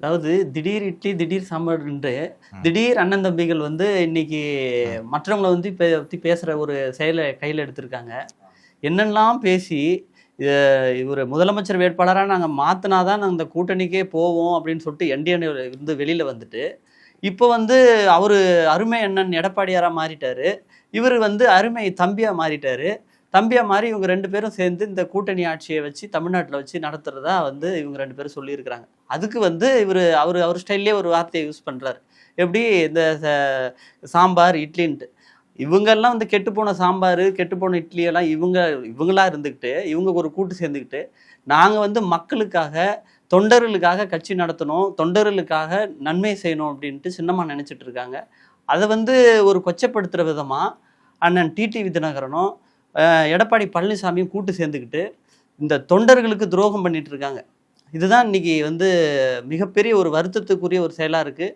அதாவது திடீர் இட்லி, திடீர் சாம்பார்ன்ட்டு, திடீர் அண்ணன் தம்பிகள் வந்து இன்னைக்கு மற்றவங்கள வந்து பத்தி பேசுற ஒரு செயல கையில எடுத்திருக்காங்க. என்னெல்லாம் பேசி, இத இவரு முதலமைச்சர் வேட்பாளரா நாங்க மாத்துனா தான் நாங்க இந்த கூட்டணிக்கே போவோம் அப்படின்னு சொல்லிட்டு என்டிஏ இருந்து வெளியில வந்துட்டு, இப்போ வந்து அவரு அருமை அண்ணன் எடப்பாடியாரா மாறிட்டாரு. இவரு வந்து அருமை தம்பியா மாறிட்டாரு. தம்பியா மாறி இவங்க 2 பேரும் சேர்ந்து இந்த கூட்டணி ஆட்சிய வச்சு தமிழ்நாட்டுல வச்சு நடத்துறதா வந்து இவங்க 2 பேரும் சொல்லியிருக்கிறாங்க. அதுக்கு வந்து அவர் ஸ்டைல்லயே ஒரு வார்த்தைய யூஸ் பண்றாரு. எப்படி இந்த சாம்பார், இட்லின்ட்டு. இவங்கெல்லாம் வந்து கெட்டுப்போன சாம்பாரு, கெட்டுப்போன இட்லி எல்லாம் இவங்களா இருந்துகிட்டு, இவங்க ஒரு கூட்டு சேர்ந்துக்கிட்டு, நாங்க வந்து மக்களுக்காக, தொண்டர்களுக்காக கட்சி நடத்தணும், தொண்டர்களுக்காக நன்மை செய்யணும் அப்படின்ட்டு சின்னம்மா நினைச்சிட்டு இருக்காங்க. அத வந்து ஒரு கொச்சப்படுத்துற விதமா, அண்ணன் டிடிவி தினகரனும், எடப்பாடி பழனிசாமியும் கூட்டு சேர்ந்துக்கிட்டு, இந்த தொண்டர்களுக்கு துரோகம் பண்ணிட்டு இருக்காங்க. இதுதான் இன்னைக்கு வந்து மிகப்பெரிய ஒரு வருத்தத்துக்குரிய ஒரு செயலா இருக்கு.